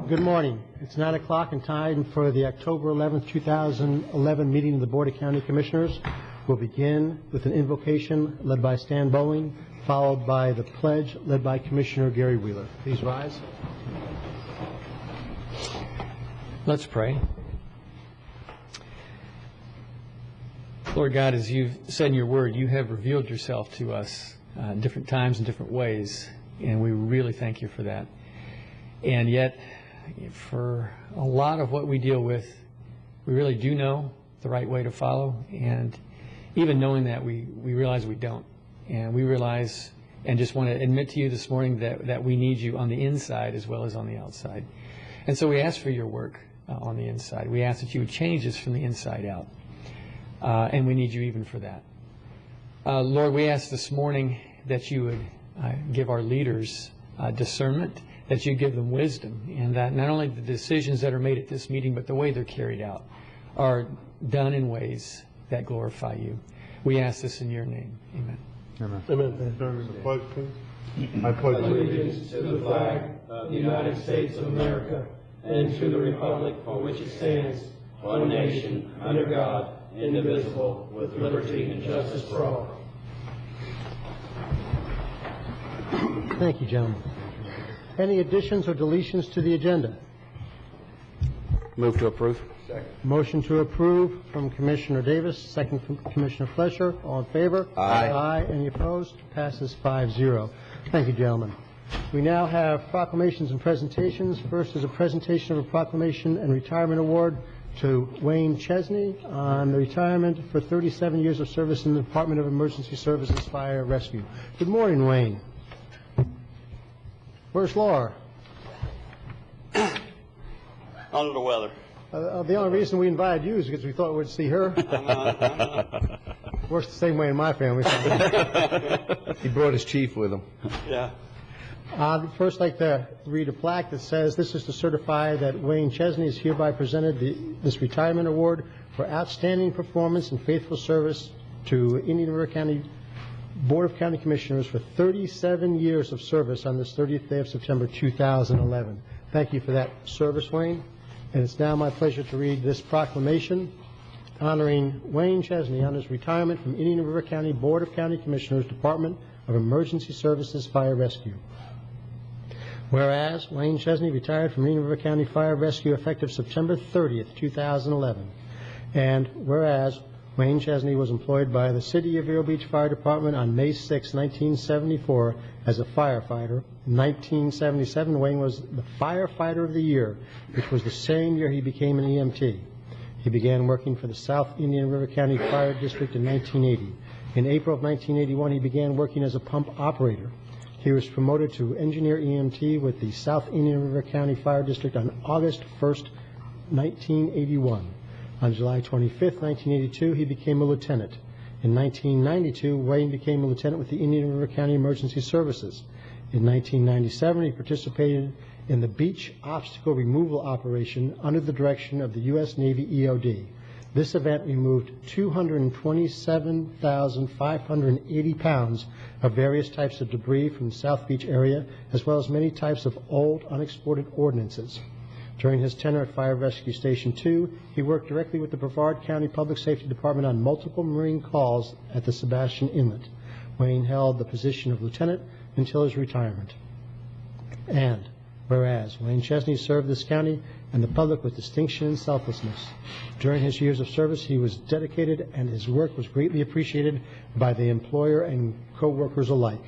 Good morning. It's 9 o'clock and time for the October 11th, 2011 meeting of the Board of County Commissioners. We'll begin with an invocation led by Stan Bowling, followed by the pledge led by Commissioner Gary Wheeler. Please rise. Let's pray. Lord God, as you've said in your word, you have revealed yourself to us different times and different ways, and we really thank you for that. And yet, for a lot of what we deal with, we really do know the right way to follow, and even knowing that, we realize we don't. And we realize and just want to admit to you this morning that we need you on the inside as well as on the outside. And so we ask for your work on the inside. We ask that you would change us from the inside out. And we need you even for that. Lord, we ask this morning that you would give our leaders discernment, that you give them wisdom, and that not only the decisions that are made at this meeting, but the way they're carried out are done in ways that glorify you. We ask this in your name. Amen. Amen. Amen. Turn to the pledge, please. I pledge allegiance to the flag of the United States of America and to the republic for which it stands, one nation, under God, indivisible, with liberty and justice for all. Thank you, gentlemen. Any additions or deletions to the agenda? Move to approve. Second. Motion to approve from Commissioner Davis, second from Commissioner Fleischer. All in favor? Aye. Aye. Any opposed? Passes 5-0. Thank you, gentlemen. We now have proclamations and presentations. First is a presentation of a proclamation and retirement award to Wayne Chesney on the retirement for 37 years of service in the Department of Emergency Services Fire Rescue. Good morning, Wayne. Where's Laura? Under the weather. The only reason we invited you is because we thought we'd see her. Works the same way in my family. He brought his chief with him. Yeah. I'd first like to read a plaque that says, "This is to certify that Wayne Chesney is hereby presented this retirement award for outstanding performance and faithful service to Indian River County Board of County Commissioners for 37 years of service on this 30th day of September 2011. Thank you for that service, Wayne. And it's now my pleasure to read this proclamation honoring Wayne Chesney on his retirement from Indian River County Board of County Commissioners, Department of Emergency Services Fire Rescue. Whereas Wayne Chesney retired from Indian River County Fire Rescue effective September 30th, 2011. And whereas Wayne Chesney was employed by the City of Vero Beach Fire Department on May 6, 1974 as a firefighter. In 1977, Wayne was the Firefighter of the Year, which was the same year he became an EMT. He began working for the South Indian River County Fire District in 1980. In April of 1981, he began working as a pump operator. He was promoted to engineer EMT with the South Indian River County Fire District on August 1st, 1981. On July 25th, 1982, he became a lieutenant. In 1992, Wayne became a lieutenant with the Indian River County Emergency Services. In 1997, he participated in the beach obstacle removal operation under the direction of the U.S. Navy EOD. This event removed 227,580 pounds of various types of debris from the South Beach area, as well as many types of old, unexploded ordnances. During his tenure at Fire Rescue Station 2, he worked directly with the Brevard County Public Safety Department on multiple marine calls at the Sebastian Inlet. Wayne held the position of lieutenant until his retirement. And whereas Wayne Chesney served this county and the public with distinction and selflessness. During his years of service, he was dedicated and his work was greatly appreciated by the employer and co-workers alike.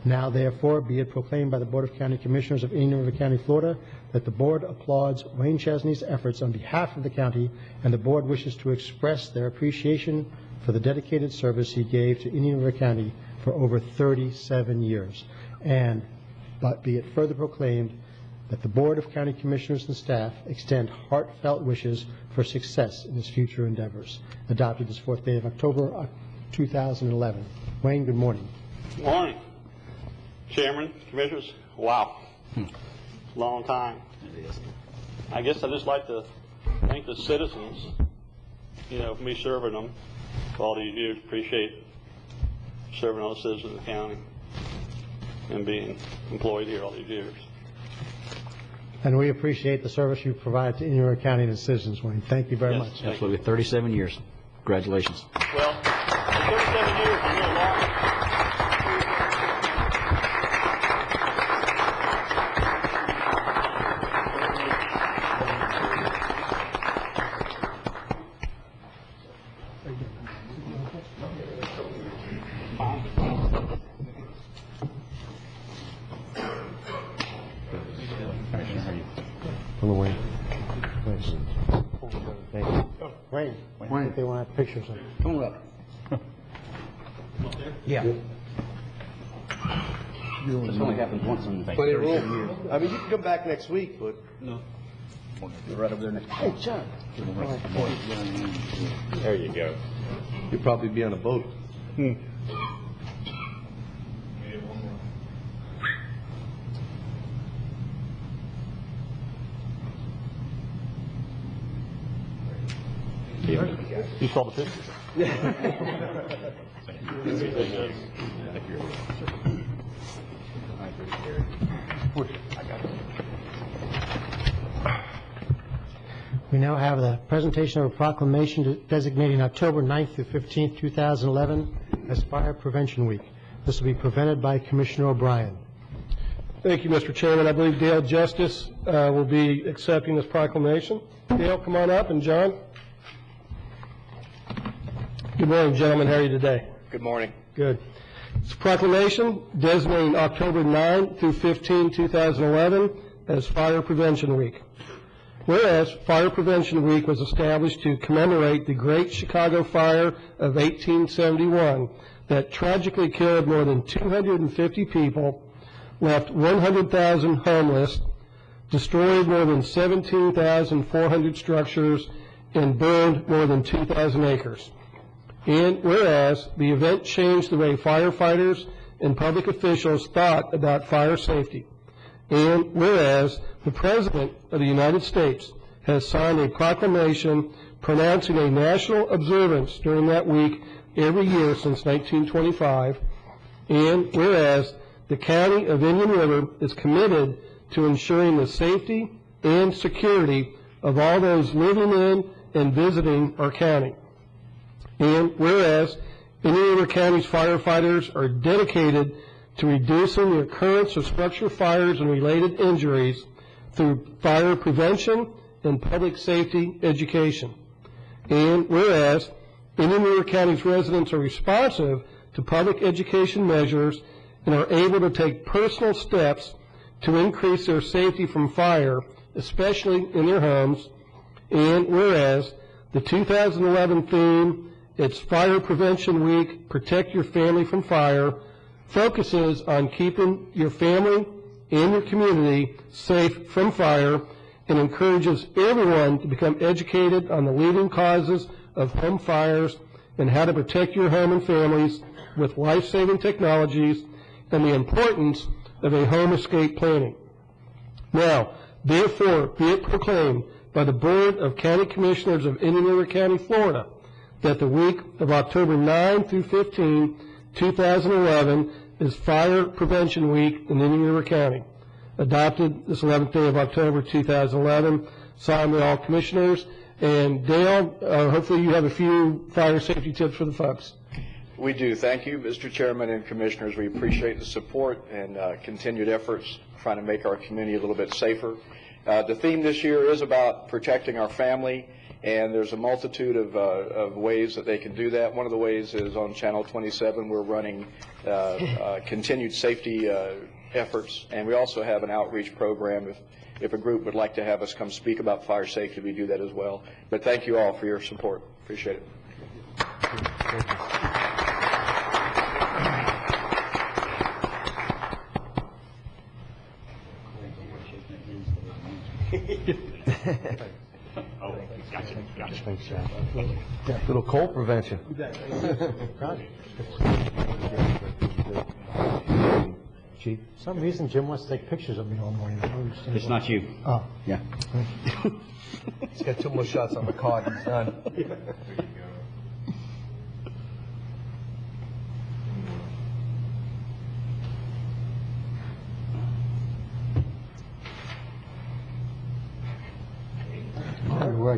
Now, therefore, be it proclaimed by the Board of County Commissioners of Indian River County, Florida, that the Board applauds Wayne Chesney's efforts on behalf of the county, and the Board wishes to express their appreciation for the dedicated service he gave to Indian River County for over 37 years. But be it further proclaimed that the Board of County Commissioners and staff extend heartfelt wishes for success in his future endeavors. Adopted this 4th day of October 2011. Wayne, good morning. Good morning. Chairman, Commissioners, wow. Long time. I guess I'd just like to thank the citizens, for me serving them for all these years. Appreciate serving all the citizens of the county. and being employed here all these years. And we appreciate the service you provide to Indian River County and its citizens, Wayne. Thank you very Yes, much. thank Absolutely, 37 years. Congratulations. Well, 37 years is a little long. From Wayne. Thank you. Wayne. I think they want to have pictures of it. Come on up. Yeah. This only happens once in Plenty of room. I mean, you can come back next week, but right over there next. Hey, John. there you go. You'll probably be on a boat. You saw the picture? We now have the presentation of a proclamation designating October 9th through 15th, 2011 as Fire Prevention Week. This will be presented by Commissioner O'Brien. Thank you, Mr. Chairman. I believe Dale Justice will be accepting this proclamation. Dale, come on up, and John. Good morning, gentlemen. How are you today? Good morning. Good. It's a proclamation designating October 9 through 15, 2011 as Fire Prevention Week. Whereas Fire Prevention Week was established to commemorate the Great Chicago Fire of 1871 that tragically killed more than 250 people, left 100,000 homeless, destroyed more than 17,400 structures, and burned more than 2,000 acres. And whereas the event changed the way firefighters and public officials thought about fire safety. And whereas the President of the United States has signed a proclamation pronouncing a national observance during that week every year since 1925. And whereas the County of Indian River is committed to ensuring the safety and security of all those living in and visiting our county. And whereas Indian River County's firefighters are dedicated to reducing the occurrence of structure fires and related injuries through fire prevention and public safety education. And whereas Indian River County's residents are responsive to public education measures and are able to take personal steps to increase their safety from fire, especially in their homes. And whereas the 2011 theme, it's Fire Prevention Week, Protect Your Family from Fire, focuses on keeping your family and your community safe from fire and encourages everyone to become educated on the leading causes of home fires and how to protect your home and families with life-saving technologies and the importance of a home escape planning. Now, therefore, be it proclaimed by the Board of County Commissioners of Indian River County, Florida, that the week of October 9 through 15, 2011 is Fire Prevention Week in Indian River County. Adopted this 11th day of October 2011, signed by all commissioners. And Dale, hopefully you have a few fire safety tips for the folks. We do. Thank you, Mr. Chairman and Commissioners. We appreciate the support and continued efforts trying to make our community a little bit safer. The theme this year is about protecting our family, and there's a multitude of ways that they can do that. One of the ways is on Channel 27. We're running continued safety efforts, and we also have an outreach program. If a group would like to have us come speak about fire safety, we do that as well. But thank you all for your support. Appreciate it. Thanks, John. Little cold prevention. Chief, for some reason Jim wants to take pictures of me all morning. I don't understand. It's not you. Oh. Yeah. He's got 2 more shots on the card. He's done.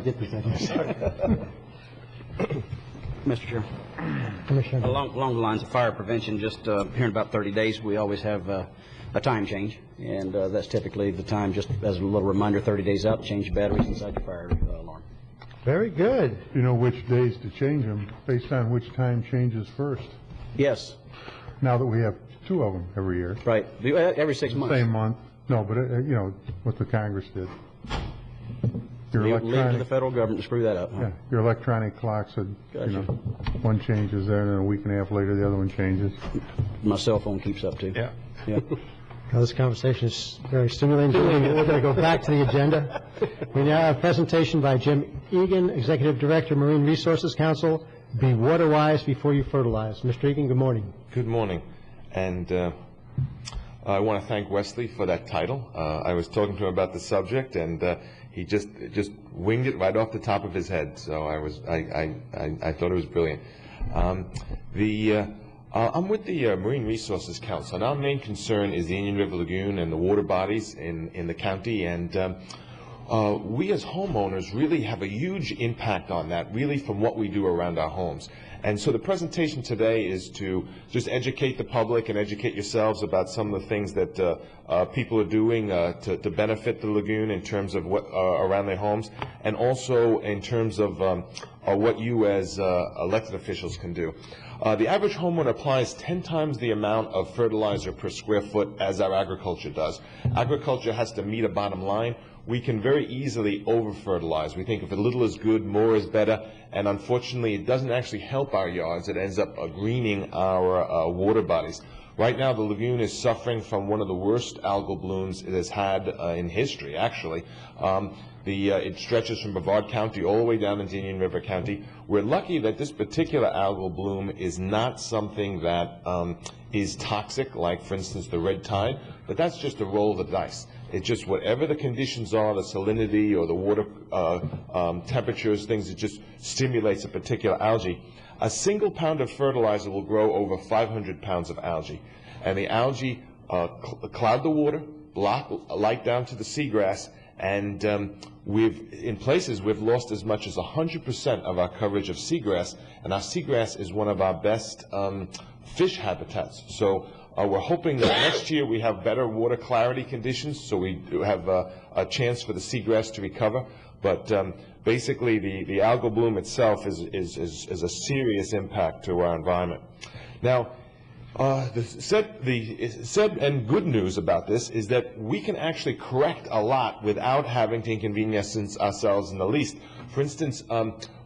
before I get this idea. Mr. Chair. Commissioner. Along the lines of fire prevention, just here in about 30 days, we always have a time change, and that's typically the time, just as a little reminder, 30 days out, change the batteries inside your fire alarm. Very good. You know which days to change them based on which time changes first. Yes, Now that we have two of them every year. right. Every 6 months. Same month. No, but, you know, what the Congress did. Your Leave it to the electronic, federal government to screw that up. Huh? yeah, your electronic clock said, Gotcha. you know, one changes there, and then a week and a half later, the other one changes. My cell phone keeps up too. Yeah. Yeah. Now, this conversation is very stimulating. We're going to go back to the agenda. We now have a presentation by Jim Egan, Executive Director, Marine Resources Council. Be water wise before you fertilize. Mr. Egan, good morning. Good morning. And I want to thank Wesley for that title. I was talking to him about the subject, and he just winged it right off the top of his head. So I thought it was brilliant. I'm with the Marine Resources Council, and our main concern is the Indian River Lagoon and the water bodies in the county. And we as homeowners really have a huge impact on that, really from what we do around our homes. And so the presentation today is to just educate the public and educate yourselves about some of the things that people are doing to benefit the lagoon in terms of what around their homes, and also in terms of what you as elected officials can do. The average homeowner applies 10 times the amount of fertilizer per square foot as our agriculture does. Agriculture has to meet a bottom line. We can very easily over-fertilize. We think if a little is good, more is better, and unfortunately it doesn't actually help our yards. It ends up greening our water bodies. Right now the lagoon is suffering from one of the worst algal blooms it has had in history, actually. It stretches from Brevard County all the way down into Indian River County. We're lucky that this particular algal bloom is not something that is toxic, like, for instance, the red tide, but that's just a roll of the dice. It's just whatever the conditions are, the salinity or the water temperatures, things, it just stimulates a particular algae. A single pound of fertilizer will grow over 500 pounds of algae. And the algae cloud the water, block light down to the seagrass, and in places we've lost as much as 100% of our coverage of seagrass, and our seagrass is one of our best fish habitats. So we're hoping that next year we have better water clarity conditions, so we have a chance for the seagrass to recover. But basically, the algal bloom itself is a serious impact to our environment. Now, the said and good news about this is that we can actually correct a lot without having to inconvenience ourselves in the least. For instance,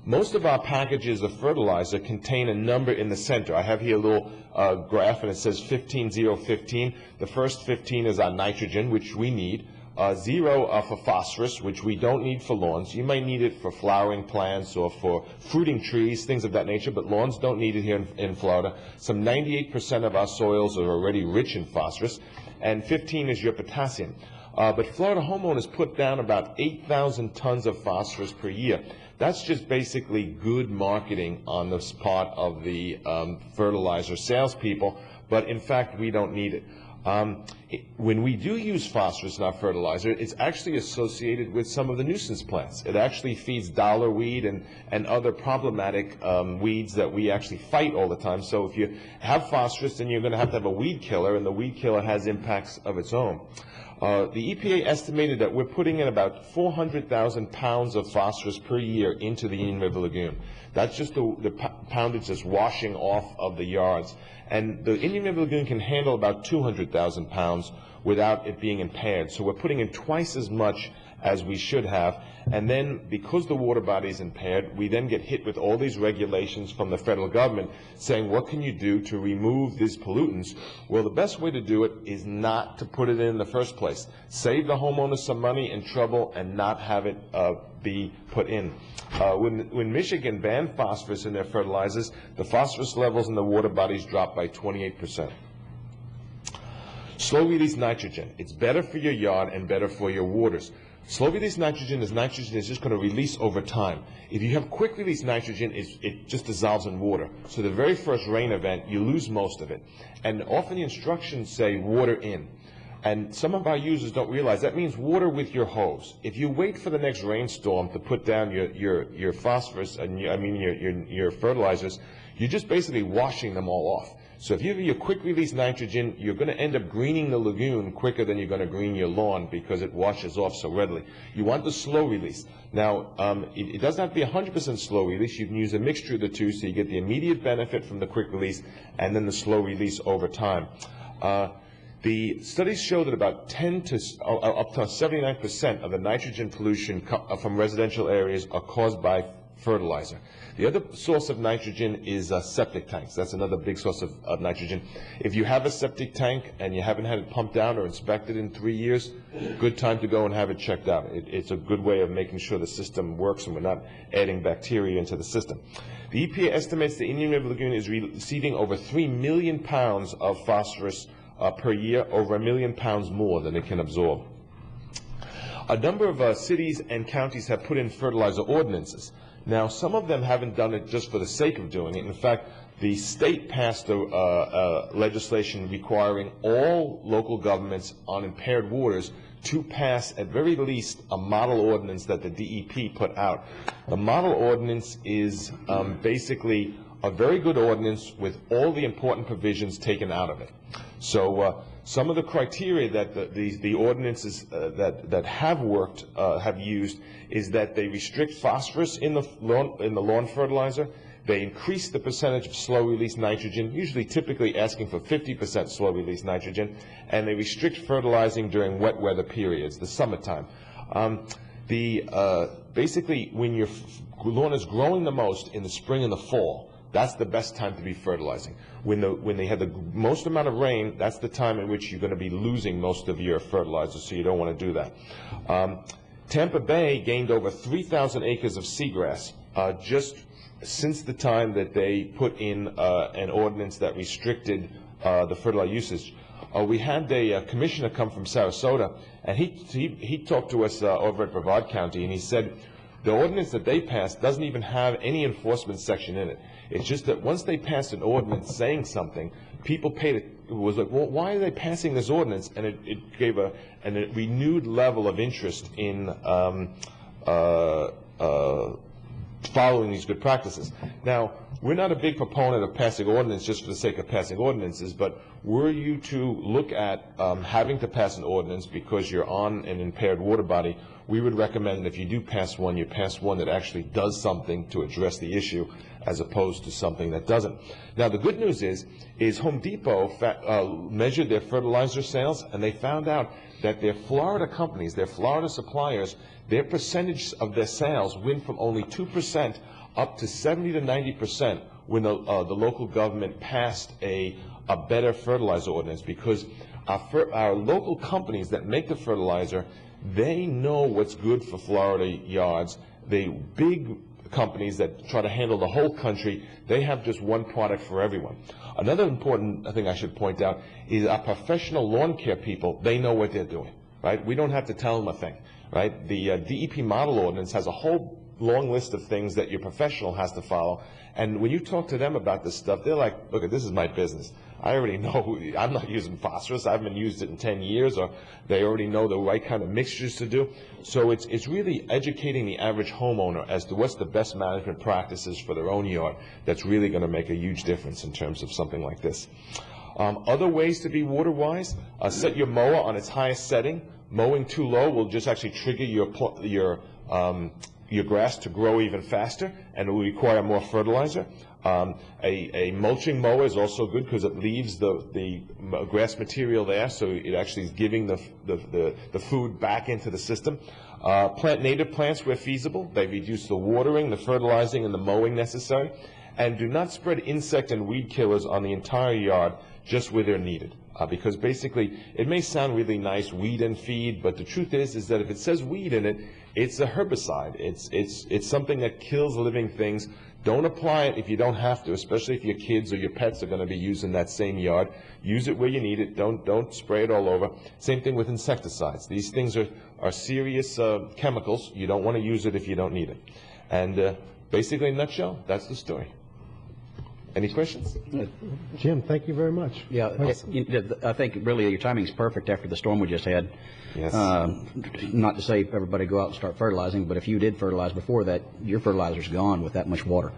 most of our packages of fertilizer contain a number in the center. I have here a little graph, and it says 15015. The first 15 is our nitrogen, which we need. 0 for phosphorus, which we don't need for lawns. You might need it for flowering plants or for fruiting trees, things of that nature, but lawns don't need it here in Florida. Some 98% of our soils are already rich in phosphorus, and 15 is your potassium. But Florida homeowners put down about 8,000 tons of phosphorus per year. That's just basically good marketing on this part of the fertilizer salespeople, but in fact we don't need it. When we do use phosphorus in our fertilizer, it's actually associated with some of the nuisance plants. It actually feeds dollarweed and other problematic weeds that we actually fight all the time. So if you have phosphorus, then you're going to have a weed killer, and the weed killer has impacts of its own. The EPA estimated that we're putting in about 400,000 pounds of phosphorus per year into the Indian River Lagoon. That's just the poundage that's washing off of the yards. And the Indian River Lagoon can handle about 200,000 pounds without it being impaired. So we're putting in twice as much as we should have. And then, because the water body is impaired, we then get hit with all these regulations from the federal government saying, what can you do to remove these pollutants? Well, the best way to do it is not to put it in the first place. Save the homeowner some money and trouble and not have it be put in. When Michigan banned phosphorus in their fertilizers, the phosphorus levels in the water bodies dropped by 28%. Slow release nitrogen. It's better for your yard and better for your waters. Slow release nitrogen is just going to release over time. If you have quick release nitrogen, it just dissolves in water. So the very first rain event, you lose most of it. And often the instructions say water in. And some of our users don't realize that means water with your hose. If you wait for the next rainstorm to put down your phosphorus and your fertilizers, you're just basically washing them all off. So if you have your quick release nitrogen, you're going to end up greening the lagoon quicker than you're going to green your lawn because it washes off so readily. You want the slow release. Now, it doesn't have to be 100% slow release. You can use a mixture of the two so you get the immediate benefit from the quick release and then the slow release over time. The studies show that about 10 to up to 79% of the nitrogen pollution from residential areas are caused by fertilizer. The other source of nitrogen is septic tanks. That's another big source of nitrogen. If you have a septic tank and you haven't had it pumped out or inspected in 3 years, good time to go and have it checked out. It's a good way of making sure the system works and we're not adding bacteria into the system. The EPA estimates the Indian River Lagoon is receiving over 3 million pounds of phosphorus per year, over 1 million pounds more than it can absorb. A number of cities and counties have put in fertilizer ordinances. Now, some of them haven't done it just for the sake of doing it. In fact, the state passed legislation requiring all local governments on impaired waters to pass, at very least, a model ordinance that the DEP put out. The model ordinance is basically a very good ordinance with all the important provisions taken out of it. So some of the criteria that the ordinances that have worked have used is that they restrict phosphorus in the lawn fertilizer. They increase the percentage of slow-release nitrogen, typically asking for 50% slow-release nitrogen, and they restrict fertilizing during wet weather periods, the summertime. Basically, when your lawn is growing the most in the spring and the fall, that's the best time to be fertilizing. When they have the most amount of rain, that's the time in which you're going to be losing most of your fertilizer, so you don't want to do that. Tampa Bay gained over 3,000 acres of seagrass just since the time that they put in an ordinance that restricted the fertilizer usage. We had a commissioner come from Sarasota, and he talked to us over at Brevard County, and he said the ordinance that they passed doesn't even have any enforcement section in it. It's just that once they passed an ordinance saying something, people was like, well, why are they passing this ordinance? And it gave a renewed level of interest in following these good practices. Now, we're not a big proponent of passing ordinance just for the sake of passing ordinances, but were you to look at having to pass an ordinance because you're on an impaired water body, we would recommend that if you do pass one, you pass one that actually does something to address the issue as opposed to something that doesn't. Now, the good news is Home Depot measured their fertilizer sales, and they found out that their Florida companies, their Florida suppliers, their percentage of their sales went from only 2% up to 70 to 90% when the local government passed a better fertilizer ordinance, because our local companies that make the fertilizer, they know what's good for Florida yards. The big companies that try to handle the whole country, they have just one product for everyone. Another important thing I should point out is our professional lawn care people, they know what they're doing, right? We don't have to tell them a thing, right? The DEP model ordinance has a whole long list of things that your professional has to follow. And when you talk to them about this stuff, they're like, look, this is my business. I already know, I'm not using phosphorus, I haven't used it in 10 years, or they already know the right kind of mixtures to do. So it's really educating the average homeowner as to what's the best management practices for their own yard that's really going to make a huge difference in terms of something like this. Other ways to be water-wise, set your mower on its highest setting. Mowing too low will just actually trigger your grass to grow even faster, and it will require more fertilizer. A mulching mower is also good because it leaves the grass material there, so it actually is giving the food back into the system. Plant native plants where feasible. They reduce the watering, the fertilizing, and the mowing necessary. And do not spread insect and weed killers on the entire yard just where they're needed. Because basically, it may sound really nice, weed and feed, but the truth is that if it says weed in it, it's a herbicide. It's something that kills living things. Don't apply it if you don't have to, especially if your kids or your pets are going to be using that same yard. Use it where you need it. Don't spray it all over. Same thing with insecticides. These things are serious chemicals. You don't want to use it if you don't need it. And basically, in a nutshell, that's the story. Any questions? Jim, thank you very much. Yeah, I think really your timing is perfect after the storm we just had. Yes. Not to say everybody go out and start fertilizing, but if you did fertilize before that, your fertilizer's gone with that much water,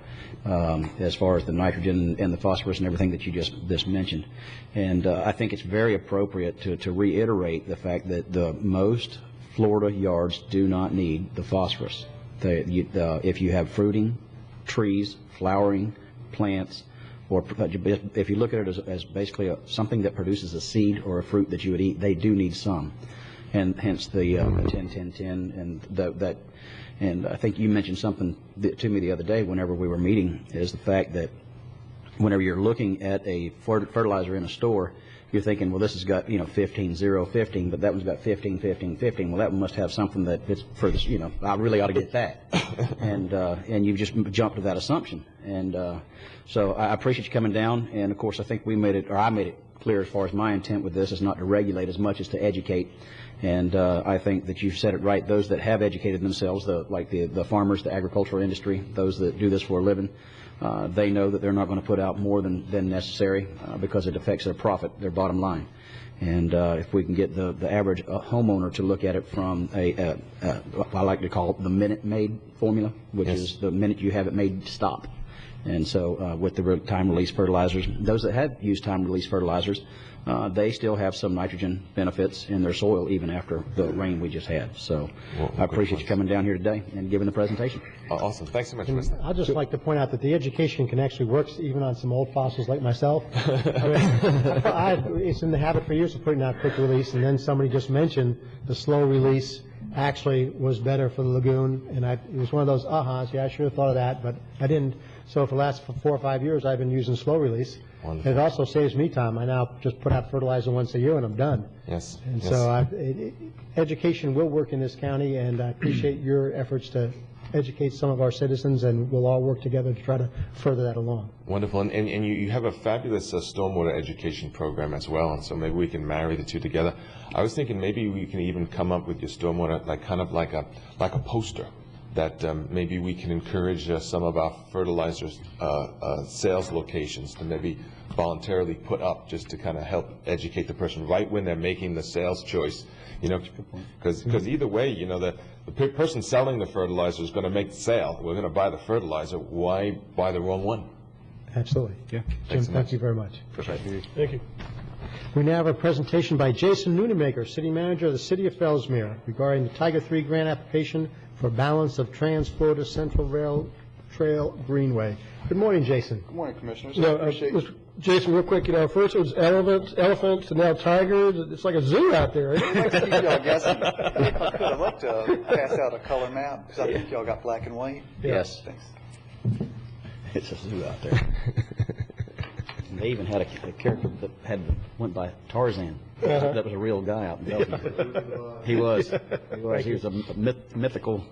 as far as the nitrogen and the phosphorus and everything that you just mentioned. And I think it's very appropriate to reiterate the fact that the most Florida yards do not need the phosphorus. If you have fruiting, trees, flowering, plants, or if you look at it as basically something that produces a seed or a fruit that you would eat, they do need some, and hence the 10-10-10 and that. And I think you mentioned something to me the other day whenever we were meeting, is the fact that whenever you're looking at a fertilizer in a store, you're thinking, well, this has got 15, 0, 15, but that one's got 15, 15, 15. Well, that one must have something that fits for this. I really ought to get that, and you've just jumped to that assumption. And so I appreciate you coming down. And of course, I think I made it clear as far as my intent with this is not to regulate as much as to educate. And I think that you've said it right. Those that have educated themselves, like the farmers, the agricultural industry, those that do this for a living, they know that they're not going to put out more than necessary because it affects their profit, their bottom line. And if we can get the average homeowner to look at it from I like to call it the minute made formula, which is the minute you have it made, stop. And so with the time release fertilizers, those that have used time release fertilizers, they still have some nitrogen benefits in their soil even after the rain we just had. So I appreciate you coming down here today and giving the presentation. Awesome. Thanks so much, Mr. I'd just like to point out that the education can actually work even on some old fossils like myself. It's in the habit for years of putting out quick release, and then somebody just mentioned the slow release actually was better for the lagoon, and it was one of those ahas. Yeah, I should have thought of that, but I didn't. So for the last 4 or 5 years, I've been using slow release. Wonderful. And it also saves me time. I now just put out fertilizer once a year and I'm done. Yes. And so education will work in this county, and I appreciate your efforts to educate some of our citizens, and we'll all work together to try to further that along. Wonderful. And you have a fabulous stormwater education program as well, and so maybe we can marry the two together. I was thinking maybe we can even come up with your stormwater like a poster that maybe we can encourage some of our fertilizers sales locations to maybe voluntarily put up, just to kind of help educate the person right when they're making the sales choice. Because either way, the person selling the fertilizer is going to make the sale. We're going to buy the fertilizer. Why buy the wrong one? Absolutely. Yeah. Jim, thank you very much. Thank you. We now have a presentation by Jason Noonemaker, City Manager of the City of Fellsmere, regarding the Tiger 3 grant application for balance of Trans-Florida Central Rail Trail Greenway. Good morning, Jason. Good morning, Commissioners. Jason, real quick, first it was elephants, and now tigers. It's like a zoo out there. I'd like to keep y'all guessing. I'd like to pass out a color map, because I think y'all got black and white. Yes. Thanks. It's a zoo out there. And they even had a character that went by Tarzan. That was a real guy out in Belgium. He was. He was a mythical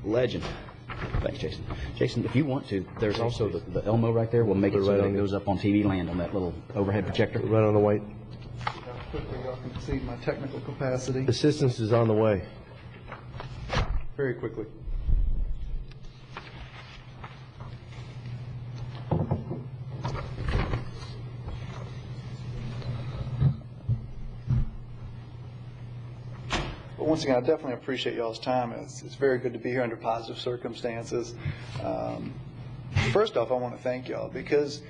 legend. Thanks, Jason. Jason, if you want to, there's also the Elmo right there. We'll make it so that it goes up on TV land on that little overhead projector. Right on the white. Quickly, y'all can see my technical capacity. Assistance is on the way. Very quickly. But once again, I definitely appreciate y'all's time. It's very good to be here under positive circumstances. First off, I want to thank y'all, because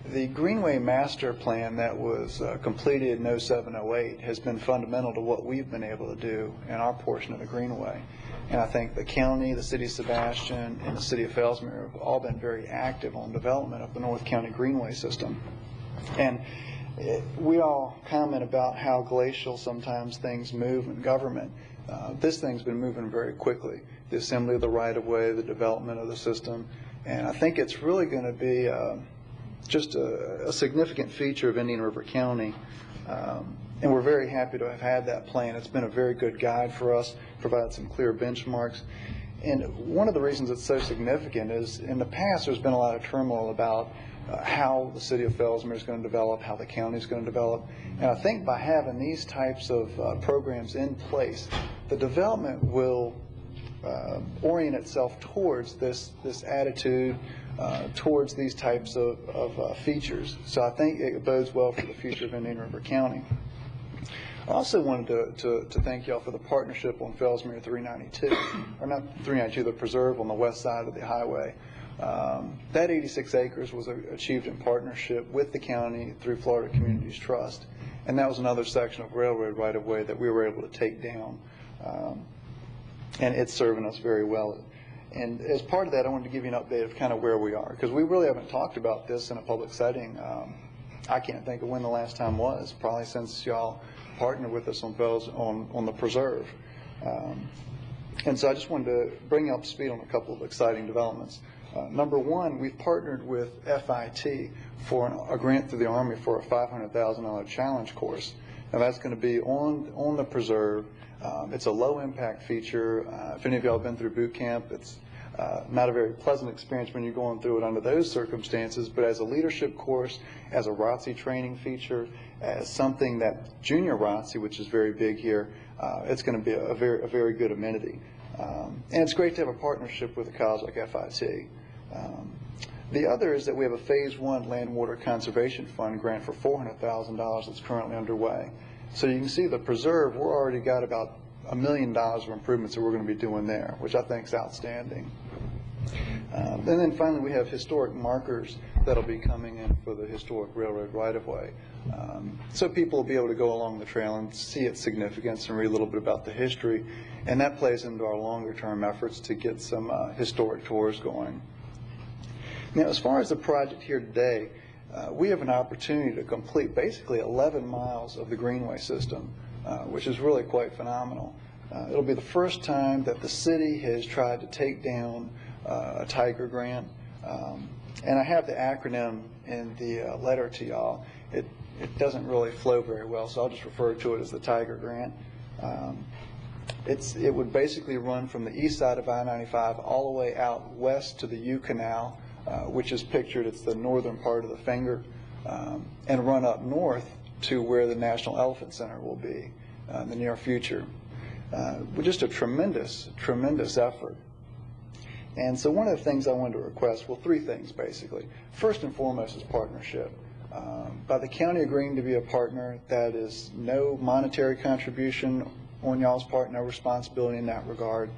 the Greenway Master Plan that was completed in 07-08 has been fundamental to what we've been able to do in our portion of the Greenway. And I think the county, the city of Sebastian, and the city of Fellsmere have all been very active on development of the North County Greenway system. And we all comment about how glacial sometimes things move in government. This thing's been moving very quickly. The assembly of the right-of-way, the development of the system. And I think it's really going to be just a significant feature of Indian River County. And we're very happy to have had that plan. It's been a very good guide for us, provided some clear benchmarks. And one of the reasons it's so significant is in the past there's been a lot of turmoil about how the city of Fellsmere is going to develop, how the county is going to develop. And I think by having these types of programs in place, the development will orient itself towards this attitude towards these types of features. So I think it bodes well for the future of Indian River County. I also wanted to thank y'all for the partnership on Fellsmere 392, or not 392, the preserve on the west side of the highway. That 86 acres was achieved in partnership with the county through Florida Communities Trust, and that was another section of railroad right-of-way that we were able to take down, and it's serving us very well. And as part of that, I wanted to give you an update of kind of where we are, because we really haven't talked about this in a public setting. I can't think of when the last time was, probably since y'all partnered with us on the preserve. And so I just wanted to bring you up to speed on a couple of exciting developments. Number one, we've partnered with FIT for a grant through the Army for a $500,000 challenge course. Now that's going to be on the preserve. It's a low impact feature. If any of y'all have been through boot camp, it's not a very pleasant experience when you're going through it under those circumstances, but as a leadership course, as a ROTC training feature, as something that junior ROTC, which is very big here, it's going to be a very good amenity. And it's great to have a partnership with a college like FIT. The other is that we have a Phase 1 Land Water Conservation Fund grant for $400,000 that's currently underway. So you can see the preserve, we're already got about $1 million of improvements that we're going to be doing there, which I think is outstanding. And then finally, we have historic markers that'll be coming in for the historic railroad right-of-way. So people will be able to go along the trail and see its significance and read a little bit about the history, and that plays into our longer-term efforts to get some historic tours going. Now, as far as the project here today, we have an opportunity to complete basically 11 miles of the Greenway system, which is really quite phenomenal. It'll be the first time that the city has tried to take down a Tiger grant. And I have the acronym in the letter to y'all. It doesn't really flow very well, so I'll just refer to it as the Tiger grant. It would basically run from the east side of I-95 all the way out west to the U Canal, which is pictured, it's the northern part of the finger, and run up north to where the National Elephant Center will be in the near future. Just a tremendous effort. And so one of the things I wanted to request, well, three things basically. First and foremost is partnership. By the county agreeing to be a partner, that is no monetary contribution on y'all's part, no responsibility in that regard.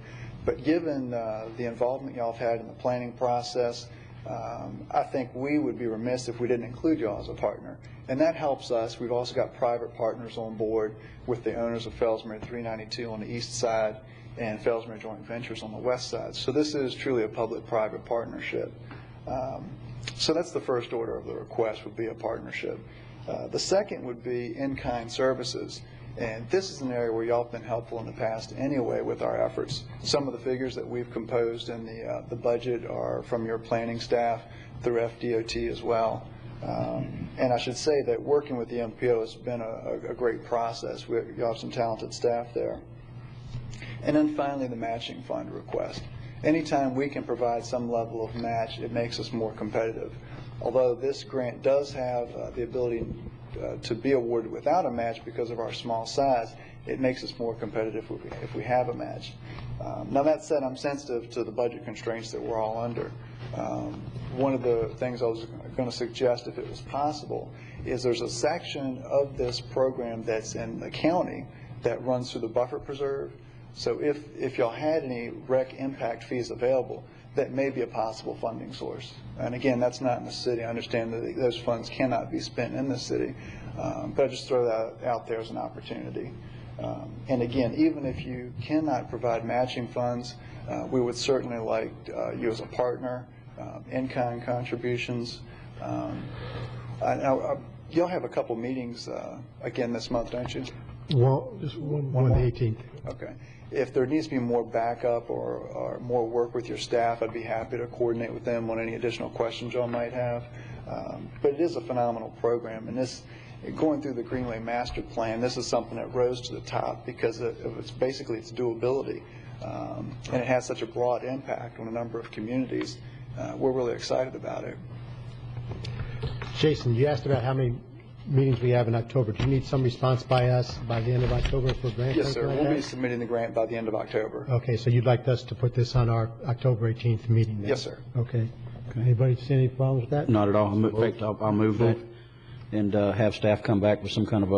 But given the involvement y'all have had in the planning process, I think we would be remiss if we didn't include y'all as a partner. And that helps us. We've also got private partners on board with the owners of Fellsmere 392 on the east side and Fellsmere Joint Ventures on the west side. So this is truly a public-private partnership. So that's the first order of the request, would be a partnership. The second would be in-kind services. And this is an area where y'all have been helpful in the past anyway with our efforts. Some of the figures that we've composed in the budget are from your planning staff through FDOT as well. And I should say that working with the MPO has been a great process. Y'all have some talented staff there. And then finally, the matching fund request. Anytime we can provide some level of match, it makes us more competitive. Although this grant does have the ability to be awarded without a match because of our small size, it makes us more competitive if we have a match. Now that said, I'm sensitive to the budget constraints that we're all under. One of the things I was going to suggest, if it was possible, is there's a section of this program that's in the county that runs through the buffer preserve. So if y'all had any rec impact fees available, that may be a possible funding source. And again, that's not in the city. I understand that those funds cannot be spent in the city, but I just throw that out there as an opportunity. And again, even if you cannot provide matching funds, we would certainly like you as a partner, in-kind contributions. You'll have a couple meetings again this month, don't you? Well, just one the 18th. Okay. If there needs to be more backup or more work with your staff, I'd be happy to coordinate with them on any additional questions y'all might have. But it is a phenomenal program, and this, going through the Greenway Master Plan, this is something that rose to the top because of its doability, and it has such a broad impact on a number of communities. We're really excited about it. Jason, you asked about how many meetings we have in October. Do you need some response by us by the end of October for grant? Yes, sir. We'll be submitting the grant by the end of October. Okay, so you'd like us to put this on our October 18th meeting then? Yes, sir. Okay. Anybody see any problems with that? Not at all. In fact, I'll move that and have staff come back with some kind of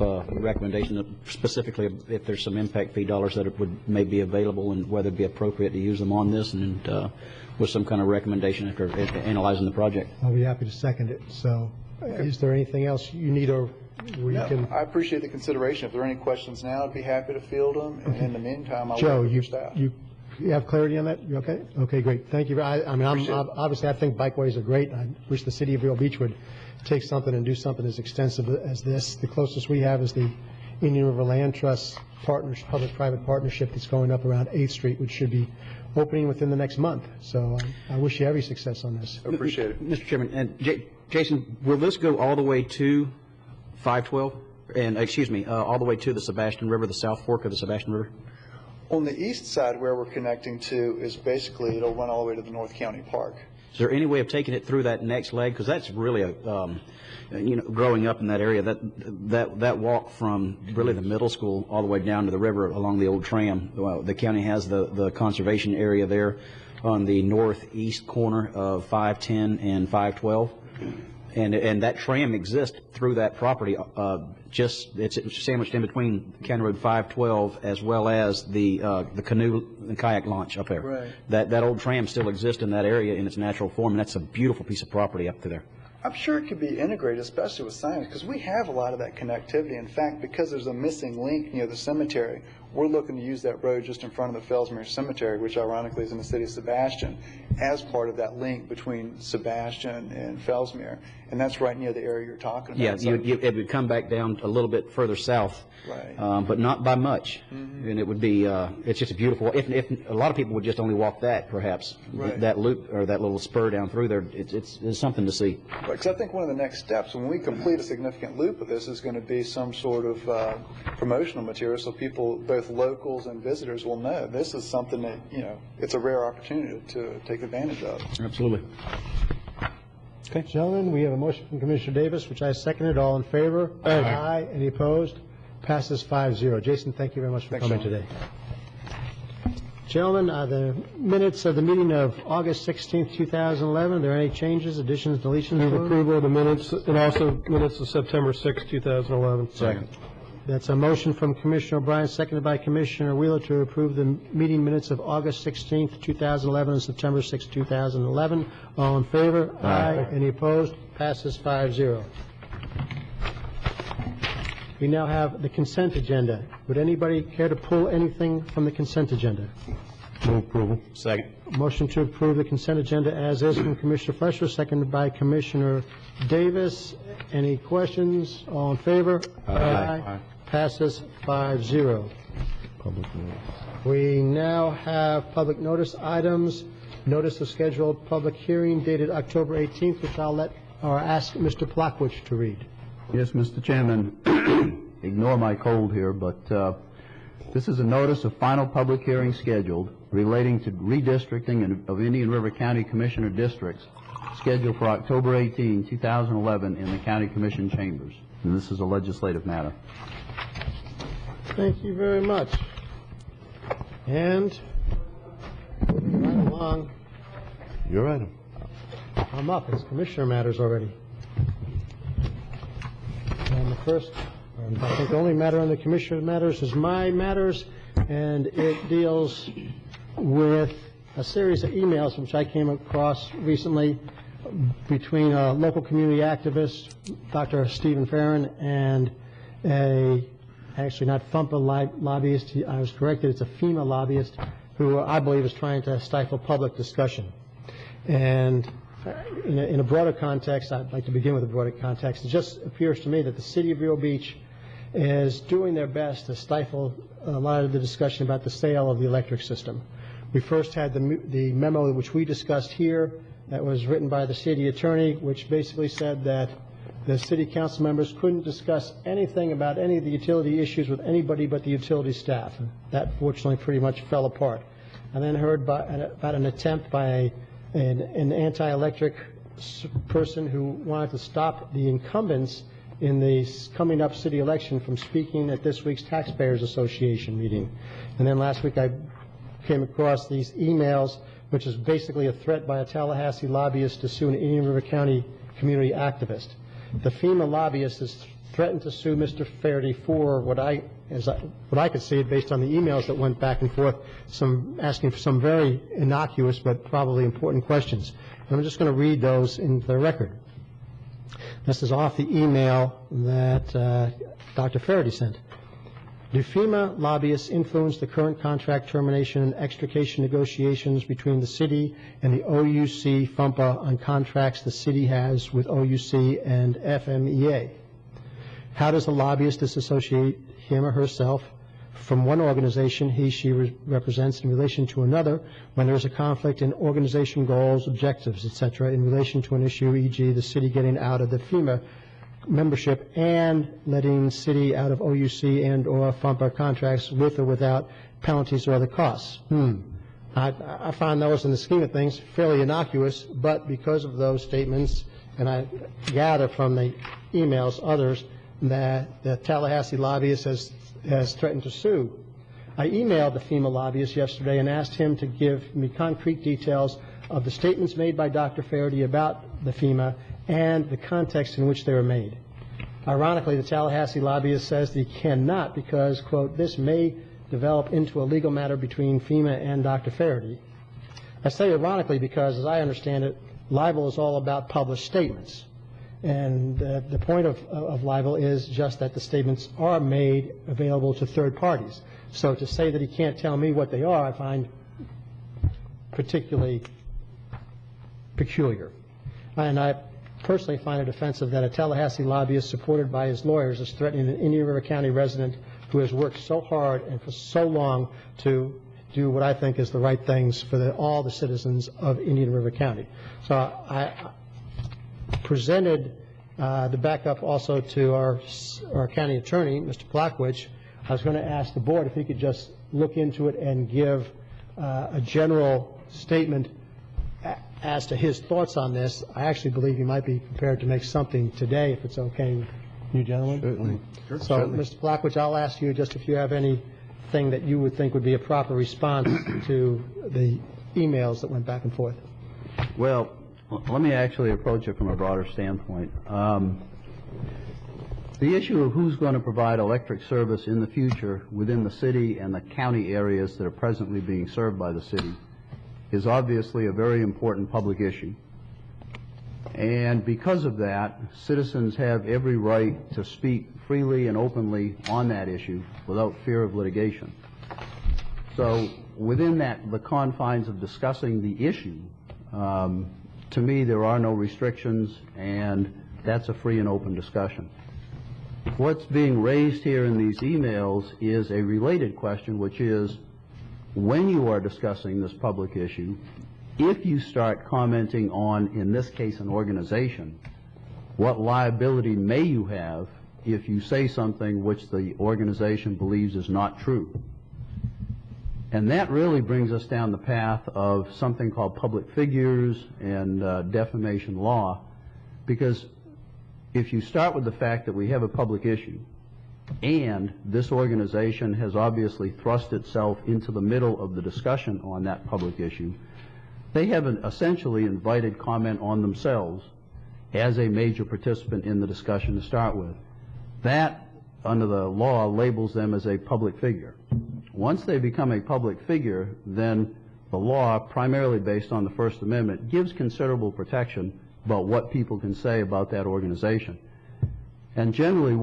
a recommendation, specifically if there's some impact fee dollars that may be available and whether it'd be appropriate to use them on this, and with some kind of recommendation after analyzing the project. I'll be happy to second it. So is there anything else you need, or we can? I appreciate the consideration. If there are any questions now, I'd be happy to field them. And in the meantime, I'll Joe, work with your staff. You have clarity on that? You okay? Okay, great. Thank you. Obviously, I think bikeways are great. I wish the city of Vero Beach would take something and do something as extensive as this. The closest we have is the Indian River Land Trust public-private partnership that's going up around 8th Street, which should be opening within the next month. So I wish you every success on this. I appreciate it. Mr. Chairman, and Jason, will this go all the way to 512? And, excuse me, all the way to the Sebastian River, the South Fork of the Sebastian River? On the east side, where we're connecting to is basically, it'll run all the way to the North County Park. Is there any way of taking it through that next leg? Because that's really growing up in that area, that walk from really the middle school all the way down to the river along the old tram. The county has the conservation area there on the northeast corner of 510 and 512. And that tram exists through that property. It's sandwiched in between County Road 512 as well as the canoe and kayak launch up there. Right. That old tram still exists in that area in its natural form, and that's a beautiful piece of property up there. I'm sure it could be integrated, especially with science, because we have a lot of that connectivity. In fact, because there's a missing link near the cemetery, we're looking to use that road just in front of the Fellsmere Cemetery, which ironically is in the city of Sebastian, as part of that link between Sebastian and Fellsmere. And that's right near the area you're talking about. Yeah, it would come back down a little bit further south, right. But not by much. Mm-hmm. And it would be, it's just a beautiful, if a lot of people would just only walk that, perhaps, right. that loop or that little spur down through there, it's something to see. Because I think one of the next steps, when we complete a significant loop of this, is going to be some sort of promotional material so people, both locals and visitors, will know this is something that, it's a rare opportunity to take advantage of. Absolutely. Okay, gentlemen, we have a motion from Commissioner Davis, which I seconded. All in favor? Aye. Any opposed? Passes 5-0. Jason, thank you very much for coming today. Gentlemen, the minutes of the meeting of August 16th, 2011, are there any changes, additions, deletions? Move approval of the minutes and also minutes of September 6th, 2011. Second. That's a motion from Commissioner O'Brien, seconded by Commissioner Wheeler, to approve the meeting minutes of August 16th, 2011 and September 6th, 2011. All in favor? Aye. Any opposed? Passes 5-0. We now have the consent agenda. Would anybody care to pull anything from the consent agenda? Move approval. Second. Motion to approve the consent agenda as is from Commissioner Fleischer, seconded by Commissioner Davis. Any questions? All in favor? Aye. Passes 5-0. Public notice. We now have public notice items. Notice of scheduled public hearing dated October 18th, which I'll ask Mr. Plockwich to read. Yes, Mr. Chairman. Ignore my cold here, but this is a notice of final public hearing scheduled relating to redistricting of Indian River County Commissioner districts scheduled for October 18, 2011 in the County Commission chambers. And this is a legislative matter. Thank you very much. And moving right along, Your item. I'm up. It's Commissioner matters already. And the first, I think the only matter on the Commissioner matters is my matters, and it deals with a series of emails which I came across recently between a local community activist, Dr. Stephen Farron, and actually not FUMPA lobbyist, I was corrected, it's a FEMA lobbyist, who I believe is trying to stifle public discussion. And in a broader context, I'd like to begin with a broader context. It just appears to me that the city of Vero Beach is doing their best to stifle a lot of the discussion about the sale of the electric system. We first had the memo which we discussed here that was written by the city attorney, which basically said that the city council members couldn't discuss anything about any of the utility issues with anybody but the utility staff. That fortunately pretty much fell apart. And then heard about an attempt by an anti-electric person who wanted to stop the incumbents in the coming up city election from speaking at this week's Taxpayers Association meeting. And then last week I came across these emails, which is basically a threat by a Tallahassee lobbyist to sue an Indian River County community activist. The FEMA lobbyist has threatened to sue Mr. Faherty for what I could see it based on the emails that went back and forth, asking for some very innocuous but probably important questions. And I'm just going to read those into the record. This is off the email that Dr. Faherty sent. Do FEMA lobbyists influence the current contract termination and extrication negotiations between the city and the OUC FUMPA on contracts the city has with OUC and FMEA? How does a lobbyist disassociate him or herself from one organization she represents in relation to another when there is a conflict in organization goals, objectives, etc., in relation to an issue, e.g. the city getting out of the FEMA membership and letting city out of OUC and or FUMPA contracts with or without penalties or other costs? I find those in the scheme of things fairly innocuous, but because of those statements, and I gather from the emails others, that the Tallahassee lobbyist has threatened to sue. I emailed the FEMA lobbyist yesterday and asked him to give me concrete details of the statements made by Dr. Faherty about the FEMA and the context in which they were made. Ironically, the Tallahassee lobbyist says that he cannot because, quote, this may develop into a legal matter between FEMA and Dr. Faherty. I say ironically because, as I understand it, libel is all about published statements. And the point of libel is just that the statements are made available to third parties. So to say that he can't tell me what they are, I find particularly peculiar. And I personally find it offensive that a Tallahassee lobbyist supported by his lawyers is threatening an Indian River County resident who has worked so hard and for so long to do what I think is the right things for all the citizens of Indian River County. So I presented the backup also to our county attorney, Mr. Plockwich. I was going to ask the board if he could just look into it and give a general statement as to his thoughts on this. I actually believe he might be prepared to make something today, if it's okay with you gentlemen. Certainly. So, Certainly. Mr. Plockwich, I'll ask you just if you have anything that you would think would be a proper response to the emails that went back and forth. Well, let me actually approach it from a broader standpoint. The issue of who's going to provide electric service in the future within the city and the county areas that are presently being served by the city is obviously a very important public issue. And because of that, citizens have every right to speak freely and openly on that issue without fear of litigation. So within the confines of discussing the issue, to me, there are no restrictions, and that's a free and open discussion. What's being raised here in these emails is a related question, which is, when you are discussing this public issue, if you start commenting on, in this case, an organization, what liability may you have if you say something which the organization believes is not true? And that really brings us down the path of something called public figures and defamation law, because if you start with the fact that we have a public issue and this organization has obviously thrust itself into the middle of the discussion on that public issue, they have essentially invited comment on themselves as a major participant in the discussion to start with. That, under the law, labels them as a public figure. Once they become a public figure, then the law, primarily based on the First Amendment, gives considerable protection about what people can say about that organization. And generally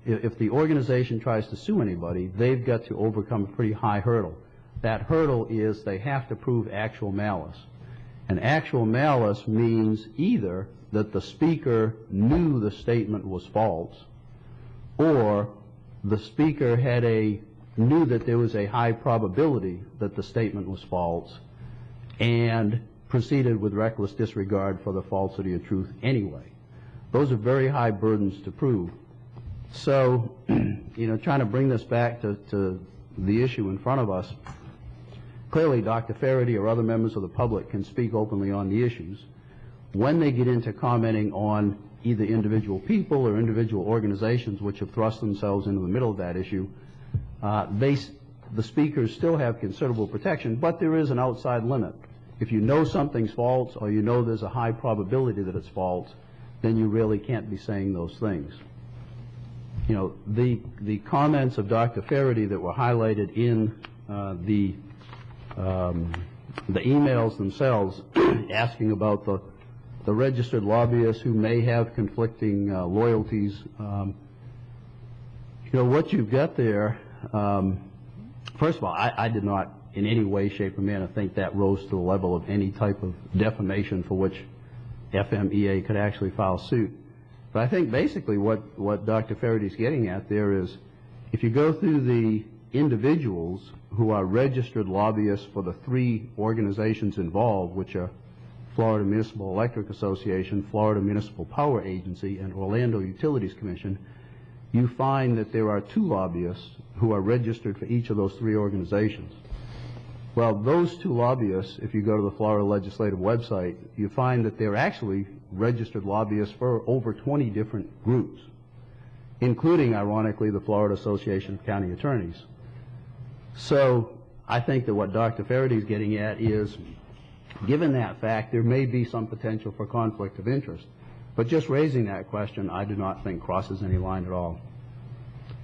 if the organization tries to sue anybody, they've got to overcome a pretty high hurdle. That hurdle is they have to prove actual malice. And actual malice means either that the speaker knew the statement was false, or the speaker knew that there was a high probability that the statement was false and proceeded with reckless disregard for the falsity of truth anyway. Those are very high burdens to prove. So, trying to bring this back to the issue in front of us, clearly Dr. Faherty or other members of the public can speak openly on the issues. When they get into commenting on either individual people or individual organizations which have thrust themselves into the middle of that issue, they the speakers still have considerable protection, but there is an outside limit. If you know something's false or you know there's a high probability that it's false, then you really can't be saying those things. You know, the comments of Dr. Faraday that were highlighted in the emails themselves asking about the registered lobbyists who may have conflicting loyalties, you know, what you've got there, first of all, I did not in any way, shape, or manner think that rose to the level of any type of defamation for which FMEA could actually file suit. But I think basically what Dr. Faraday's getting at there is if you go through the individuals who are registered lobbyists for the three organizations involved, which are Florida Municipal Electric Association, Florida Municipal Power Agency, and Orlando Utilities Commission, you find that there are 2 lobbyists who are registered for each of those 3 organizations. Well, those 2 lobbyists, if you go to the Florida Legislative website, you find that they're actually registered lobbyists for over 20 different groups, including, ironically, the Florida Association of County Attorneys. So I think that what Dr. Faraday's getting at is, given that fact, there may be some potential for conflict of interest. But just raising that question, I do not think crosses any line at all.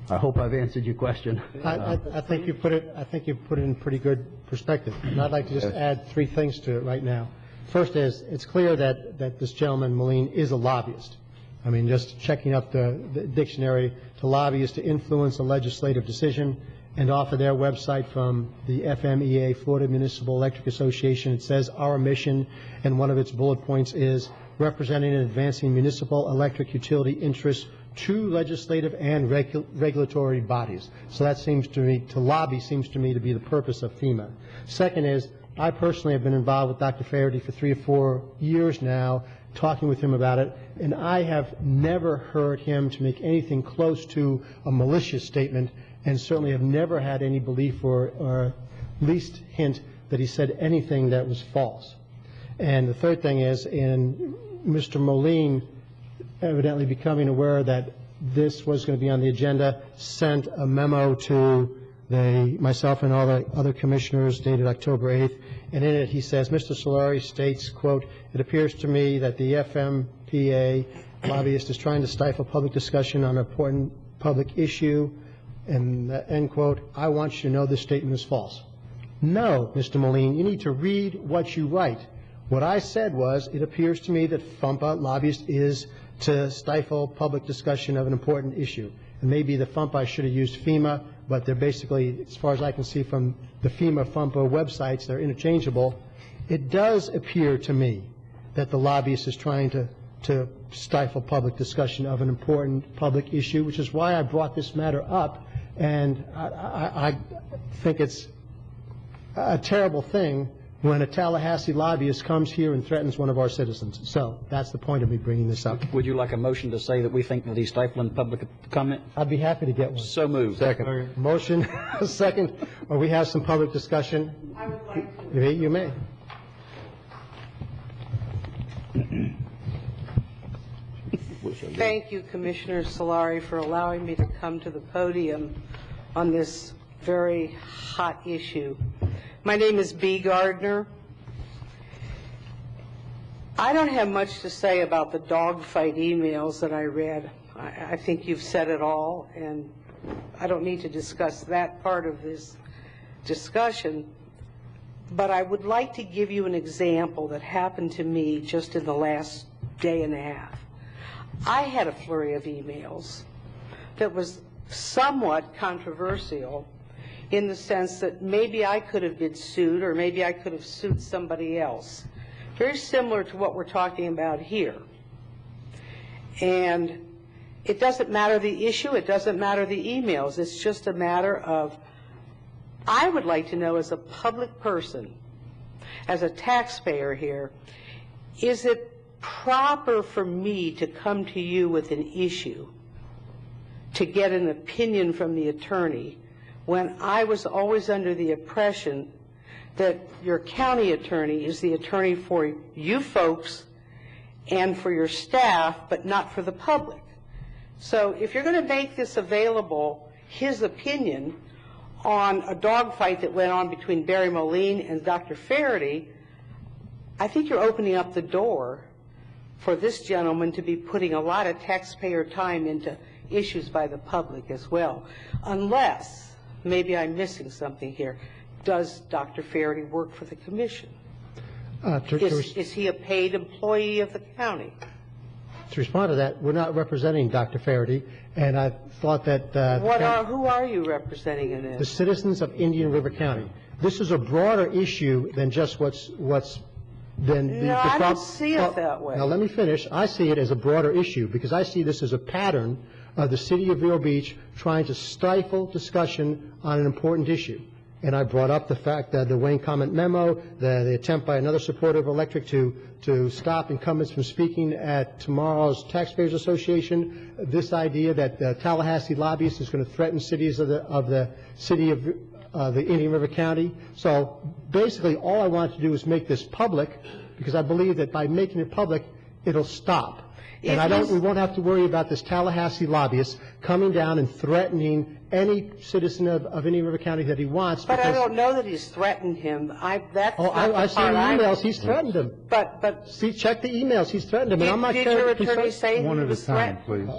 I hope I've answered your question. I think you put it. I think you put it in pretty good perspective. And I'd like to just add 3 things to it right now. First is it's clear that this gentleman Moline is a lobbyist. I mean, just checking up the dictionary, to lobby is to influence a legislative decision. And off of their website from the FMEA, Florida Municipal Electric Association, it says our mission, and one of its bullet points is representing and advancing municipal electric utility interests to legislative and regulatory bodies. So that seems to me, to lobby seems to me to be the purpose of FEMA. Second is, I personally have been involved with Dr. Faraday for 3 or 4 years now, talking with him about it, and I have never heard him to make anything close to a malicious statement, and certainly have never had any belief or least hint that he said anything that was false. And the third thing is, in Mr. Moline evidently becoming aware that this was going to be on the agenda, sent a memo to myself and all the other commissioners dated October 8th, and in it he says, Mr. Solari states, quote, it appears to me that the FMPA lobbyist is trying to stifle public discussion on an important public issue, and end quote, I want you to know this statement is false. No, Mr. Moline, you need to read what you write. What I said was, it appears to me that FMPA lobbyist is to stifle public discussion of an important issue. And maybe the FMPA should have used FEMA, but they're basically, as far as I can see from the FEMA-FMPA websites, they're interchangeable. It does appear to me that the lobbyist is trying to stifle public discussion of an important public issue, which is why I brought this matter up. And I think it's a terrible thing when a Tallahassee lobbyist comes here and threatens one of our citizens. So that's the point of me bringing this up. Would you like a motion to say that we think that he's stifling public comment? I'd be happy to get one. So moved. Second. Motion, second. Or we have some public discussion. I would like to. You may. Thank you, Commissioner Solari, for allowing me to come to the podium on this very hot issue. My name is B. Gardner. I don't have much to say about the dogfight emails that I read. I think you've said it all, and I don't need to discuss that part of this discussion. But I would like to give you an example that happened to me just in the last day and a half. I had a flurry of emails that was somewhat controversial in the sense that maybe I could have been sued or maybe I could have sued somebody else. Very similar to what we're talking about here. And it doesn't matter the issue, it doesn't matter the emails, it's just a matter of, I would like to know as a public person, as a taxpayer here, is it proper for me to come to you with an issue to get an opinion from the attorney when I was always under the impression that your county attorney is the attorney for you folks and for your staff, but not for the public? So if you're going to make this available, his opinion, on a dogfight that went on between Barry Moline and Dr. Faraday, I think you're opening up the door for this gentleman to be putting a lot of taxpayer time into issues by the public as well. Unless, maybe I'm missing something here, does Dr. Faraday work for the commission? Is he a paid employee of the county? To respond to that, we're not representing Dr. Faraday, and I thought that... Who are you representing in this? The citizens of Indian River County. This is a broader issue than just what's than the... I don't see it that way. Now, let me finish. I see it as a broader issue because I see this as a pattern of the city of Vero Beach trying to stifle discussion on an important issue. And I brought up the fact that the Wayne comment memo, the attempt by another supporter of electric to stop incumbents from speaking at tomorrow's Taxpayers Association, this idea that the Tallahassee lobbyist is going to threaten cities of the city of the Indian River County. So basically all I wanted to do is make this public because I believe that by making it public, it'll stop. And we won't have to worry about this Tallahassee lobbyist coming down and threatening any citizen of Indian River County that he wants. But I don't know that he's threatened him. I've seen emails. He's threatened him. But see, check the emails. He's threatened him. And I'm not did your attorney say he One at was a time, threatened?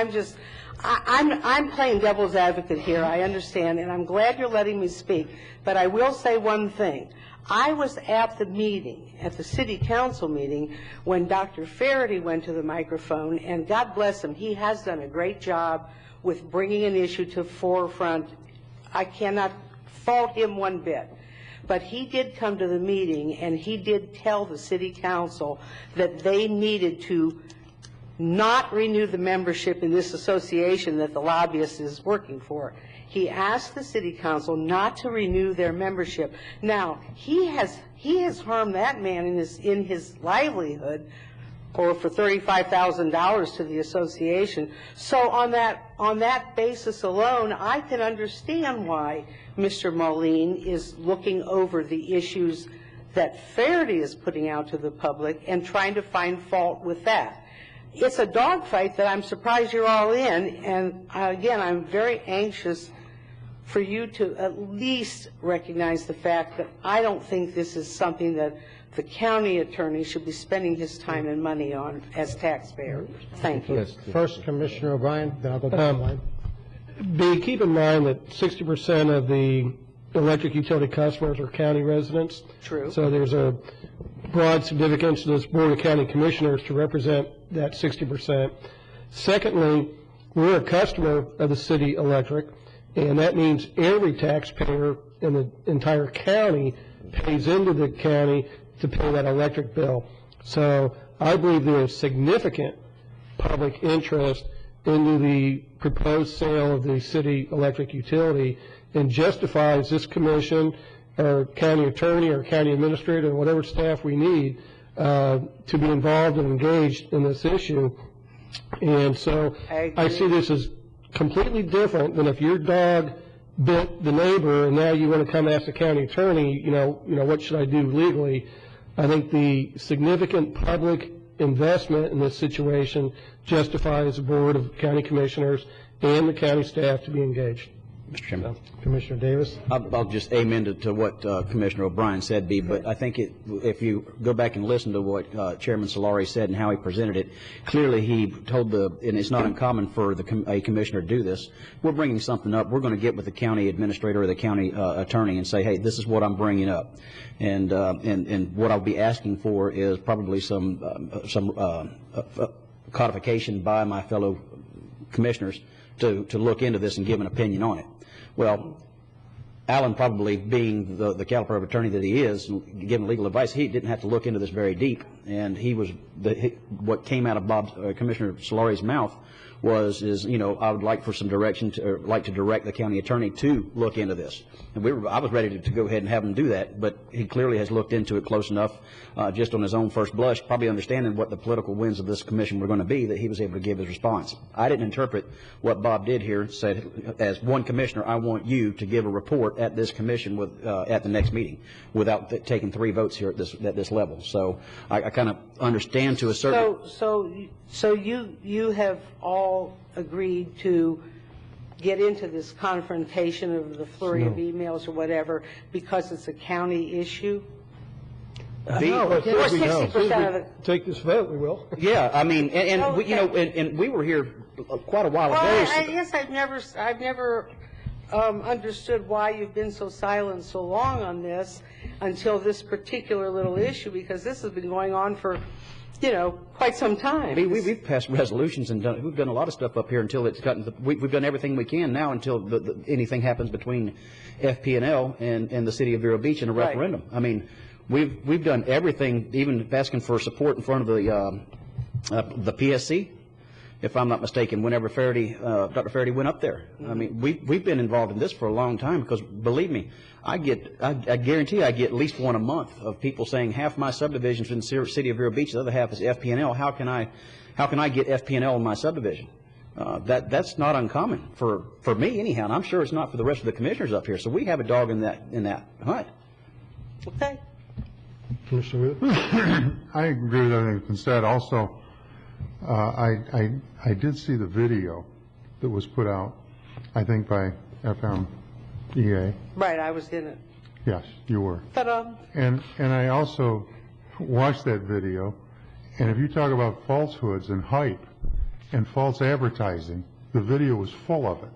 please. I'm playing devil's advocate here. I understand, and I'm glad you're letting me speak. But I will say one thing. I was at the meeting, at the city council meeting, when Dr. Faraday went to the microphone, and God bless him, he has done a great job with bringing an issue to forefront. I cannot fault him one bit. But he did come to the meeting, and he did tell the city council that they needed to not renew the membership in this association that the lobbyist is working for. He asked the city council not to renew their membership. Now, he has harmed that man in his livelihood, or for $35,000 to the association. So on that basis alone, I can understand why Mr. Moline is looking over the issues that Faraday is putting out to the public and trying to find fault with that. It's a dogfight that I'm surprised you're all in, and again, I'm very anxious for you to at least recognize the fact that I don't think this is something that the county attorney should be spending his time and money on as taxpayers. Thank you. First, Commissioner O'Brien, then I'll go down the line. Keep in mind that 60% of the electric utility customers are county residents. True. So there's a broad significance to this Board of County Commissioners to represent that 60%. Secondly, we're a customer of the city electric, and that means every taxpayer in the entire county pays into the county to pay that electric bill. So I believe there is significant public interest into the proposed sale of the city electric utility and justifies this commission or county attorney or county administrator or whatever staff we need to be involved and engaged in this issue. And so I see this as completely different than if your dog bit the neighbor and now you want to come ask the county attorney, what should I do legally? I think the significant public investment in this situation justifies the Board of County Commissioners and the county staff to be engaged. Mr. Chairman. Commissioner Davis. I'll just amen to what Commissioner O'Brien said, but I think if you go back and listen to what Chairman Solari said and how he presented it, clearly he told and it's not uncommon for a commissioner to do this. We're bringing something up. We're going to get with the county administrator or the county attorney and say, hey, this is what I'm bringing up. And what I'll be asking for is probably some codification by my fellow commissioners to look into this and give an opinion on it. Well, Alan, probably being the caliber of attorney that he is, giving legal advice, he didn't have to look into this very deep. And what came out of Commissioner Solari's mouth is I would like for some direction like to direct the county attorney to look into this. And I was ready to go ahead and have him do that, but he clearly has looked into it close enough, just on his own first blush, probably understanding what the political winds of this commission were going to be, that he was able to give his response. I didn't interpret what Bob did here, said, as one commissioner, I want you to give a report at this commission at the next meeting without taking 3 votes here at this level. So I kind of understand to a certain... So you have all agreed to get into this confrontation of the flurry of emails or whatever because it's a county issue? No, Or 60% of the... Take this vote, we will. Yeah, I mean, Okay. you know, and we were here quite a while ago. Well, I guess I've never understood why you've been so silent so long on this until this particular little issue, because this has been going on for, you know, quite some time. I mean, we've passed resolutions and we've done a lot of stuff up here until it's gotten. We've done everything we can now until anything happens between FP&L and the city of Vero Beach in a referendum. I mean, we've done everything, even asking for support in front of the PSC, if I'm not mistaken. Whenever Dr. Faraday went up there, I mean, we've been involved in this for a long time because believe me, I guarantee I get at least one a month of people saying half my subdivision's in the city of Vero Beach, the other half is FP&L. How can I get FP&L in my subdivision? That's not uncommon for me anyhow, and I'm sure it's not for the rest of the commissioners up here. So we have a dog in that hunt. Okay. Commissioner Wheeler? I agree with everything that's been said. Also, I did see the video that was put out, I think by FMEA. Right, I was in it. Yes, you were. Ta-da. And I also watched that video, and if you talk about falsehoods and hype and false advertising, the video was full of it.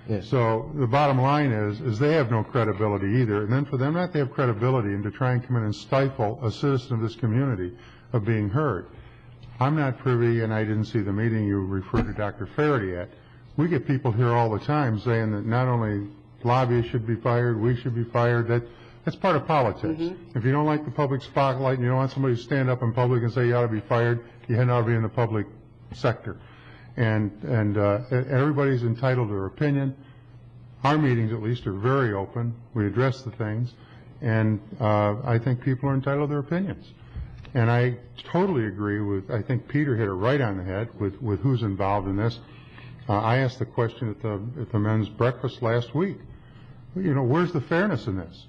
Yes. So the bottom line is they have no credibility either. And then for them not to have credibility and to try and come in and stifle a citizen of this community of being heard. I'm not privy, and I didn't see the meeting you referred to Dr. Faraday at. We get people here all the time saying that not only lobbyists should be fired, we should be fired. That's part of politics. Mm-hmm. If you don't like the public spotlight and you don't want somebody to stand up in public and say you ought to be fired, you ought to be in the public sector. And everybody's entitled to their opinion. Our meetings, at least, are very open. We address the things, and I think people are entitled to their opinions. And I totally agree with, I think Peter hit it right on the head with who's involved in this. I asked the question at the men's breakfast last week. You know, where's the fairness in this?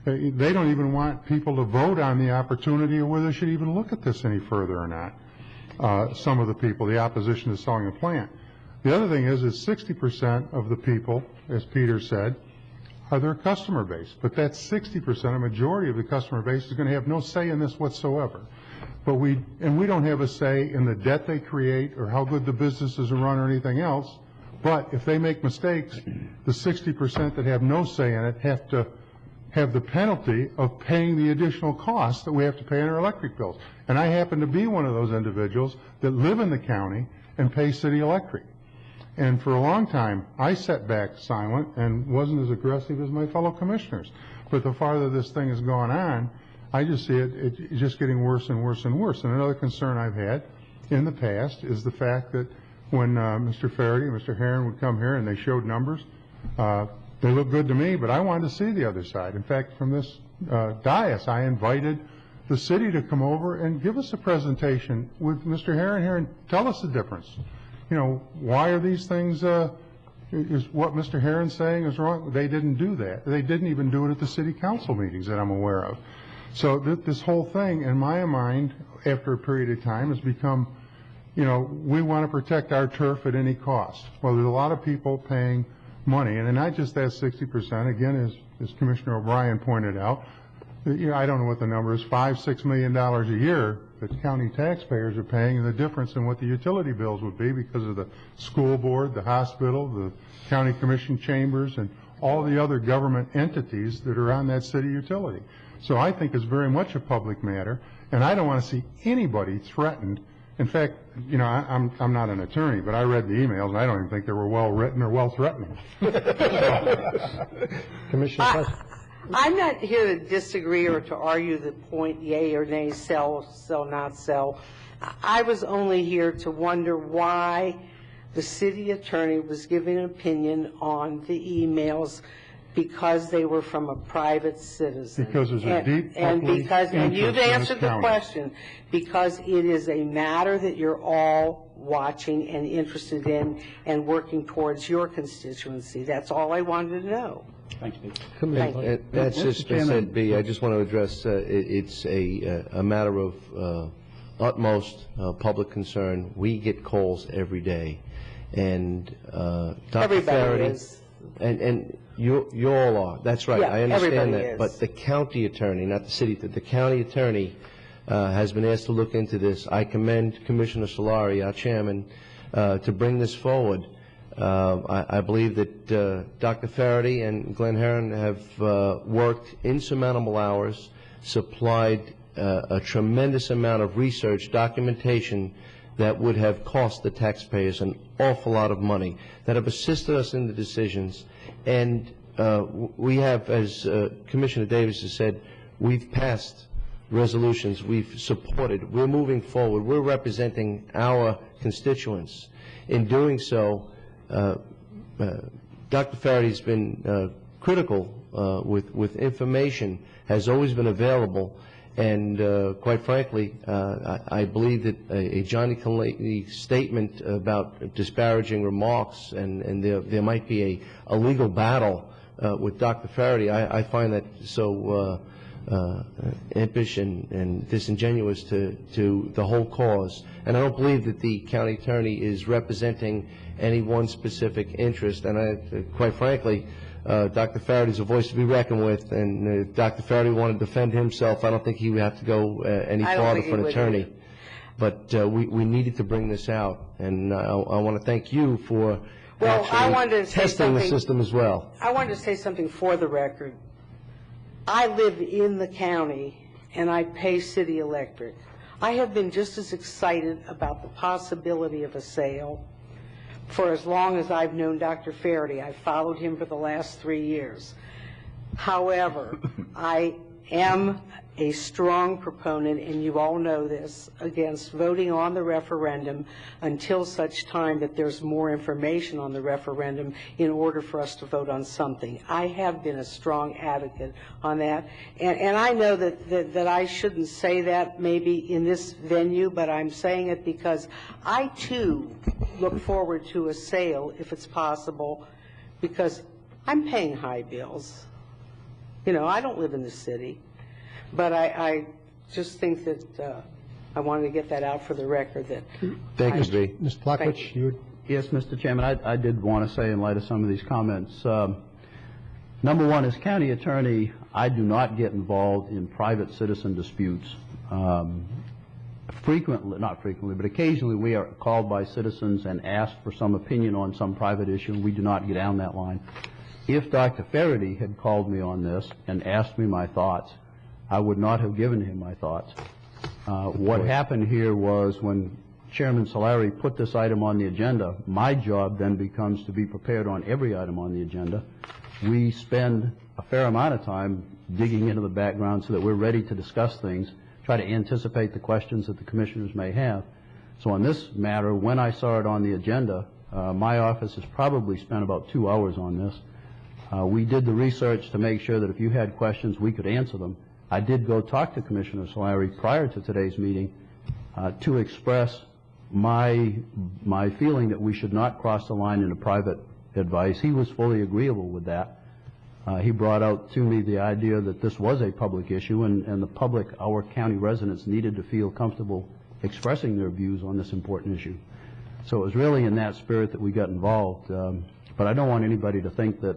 They don't even want people to vote on the opportunity of whether they should even look at this any further or not. Some of the people, the opposition to selling a plant. The other thing is 60% of the people, as Peter said, are their customer base. But that 60%, a majority of the customer base, is going to have no say in this whatsoever. But we don't have a say in the debt they create or how good the businesses are run or anything else. But if they make mistakes, the 60% that have no say in it have to have the penalty of paying the additional costs that we have to pay on our electric bills. And I happen to be one of those individuals that live in the county and pay city electric. And for a long time, I sat back silent and wasn't as aggressive as my fellow commissioners. But the farther this thing has gone on, I just see it's just getting worse and worse and worse. And another concern I've had in the past is the fact that when Mr. Faraday and Mr. Herron would come here and they showed numbers, they looked good to me, but I wanted to see the other side. In fact, from this dais, I invited the city to come over and give us a presentation with Mr. Herron here and tell us the difference. You know, why are these things, is what Mr. Herron's saying is wrong? They didn't do that. They didn't even do it at the city council meetings that I'm aware of. So this whole thing, in my mind, after a period of time, has become, you know, we want to protect our turf at any cost. Well, there's a lot of people paying money, and not just that 60%. Again, as Commissioner O'Brien pointed out, you know, I don't know what the number is, $5-6 million a year that county taxpayers are paying, and the difference in what the utility bills would be because of the school board, the hospital, the county commission chambers, and all the other government entities that are on that city utility. So I think it's very much a public matter, and I don't want to see anybody threatened. In fact, you know, I'm not an attorney, but I read the emails, and I don't even think they were well written or well threatening. Commissioner I'm not here to disagree or to argue the point, yay or nay, sell, not sell. I was only here to wonder why the city attorney was giving an opinion on the emails because they were from a private citizen. Because there's a deep public and you've interest in answered this the county. question, because it is a matter that you're all watching and interested in and working towards your constituency. That's all I wanted to know. Thanks, Pete. Thank you. That's just been said, B. I just want to address, it's a matter of utmost public concern. We get calls every day, and Dr. Everybody Faraday. is. And you all are. That's right. Yeah, I understand everybody that. is. But the county attorney, not the city, the county attorney has been asked to look into this. I commend Commissioner Solari, our chairman, to bring this forward. I believe that Dr. Faraday and Glenn Herron have worked insurmountable hours, supplied a tremendous amount of research, documentation that would have cost the taxpayers an awful lot of money, that have assisted us in the decisions. And we have, as Commissioner Davis has said, we've passed resolutions, we've supported, we're moving forward, we're representing our constituents. In doing so, Dr. Faraday's been critical with information, has always been available, and quite frankly, I believe that a Johnny-come-lately statement about disparaging remarks, and there might be a legal battle with Dr. Faraday, I find that so impish and disingenuous to the whole cause. And I don't believe that the county attorney is representing any one specific interest. And quite frankly, Dr. Faraday's a voice to be reckoned with, and if Dr. Faraday wanted to defend himself, I don't think he would have to go any farther for an attorney. But we needed to bring this out, and I want to thank you for testing the system as well. I wanted to say something for the record. I live in the county, and I pay city electric. I have been just as excited about the possibility of a sale for as long as I've known Dr. Faraday. I've followed him for the last 3 years. However, I am a strong proponent, and you all know this, against voting on the referendum until such time that there's more information on the referendum in order for us to vote on something. I have been a strong advocate on that, and I know that I shouldn't say that maybe in this venue, but I'm saying it because I too look forward to a sale if it's possible, because I'm paying high bills. You know, I don't live in the city. But I just think that I wanted to get that out for the record. That Thank you, V. Mr. Plotkovich, you would... Yes, Mr. Chairman, I did want to say in light of some of these comments, number one, as county attorney, I do not get involved in private citizen disputes. Frequently, not frequently, but occasionally we are called by citizens and asked for some opinion on some private issue, and we do not get down that line. If Dr. Faraday had called me on this and asked me my thoughts, I would not have given him my thoughts. What happened here was when Chairman Solari put this item on the agenda, my job then becomes to be prepared on every item on the agenda. We spend a fair amount of time digging into the background so that we're ready to discuss things, try to anticipate the questions that the commissioners may have. So on this matter, when I saw it on the agenda, my office has probably spent about 2 hours on this. We did the research to make sure that if you had questions, we could answer them. I did go talk to Commissioner Solari prior to today's meeting to express my feeling that we should not cross the line into private advice. He was fully agreeable with that. He brought out to me the idea that this was a public issue, and the public, our county residents, needed to feel comfortable expressing their views on this important issue. So it was really in that spirit that we got involved. But I don't want anybody to think that,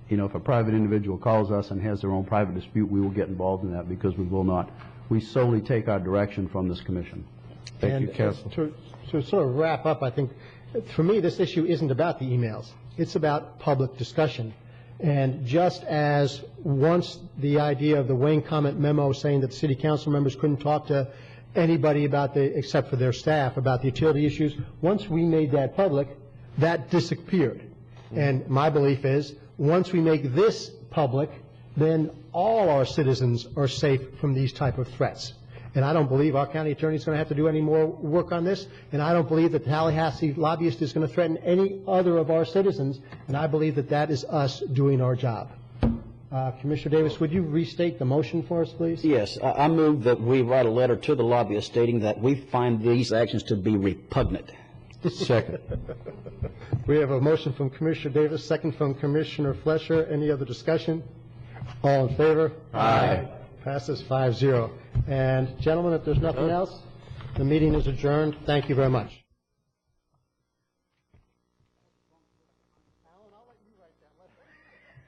you know, if a private individual calls us and has their own private dispute, we will get involved in that, because we will not. We solely take our direction from this commission. Thank you, Counsel. To sort of wrap up, I think, for me, this issue isn't about the emails. It's about public discussion. And just as once the idea of the Wayne comment memo saying that city council members couldn't talk to anybody about except for their staff about the utility issues, once we made that public, that disappeared. And my belief is, once we make this public, then all our citizens are safe from these type of threats. And I don't believe our county attorney is going to have to do any more work on this, and I don't believe that the Tallahassee lobbyist is going to threaten any other of our citizens, and I believe that that is us doing our job. Commissioner Davis, would you restate the motion for us, please? Yes, I move that we write a letter to the lobbyist stating that we find these actions to be repugnant. Second. We have a motion from Commissioner Davis, second from Commissioner Fletcher. Any other discussion? All in favor? Aye. Passes 5-0. And gentlemen, if there's nothing else, the meeting is adjourned. Thank you very much.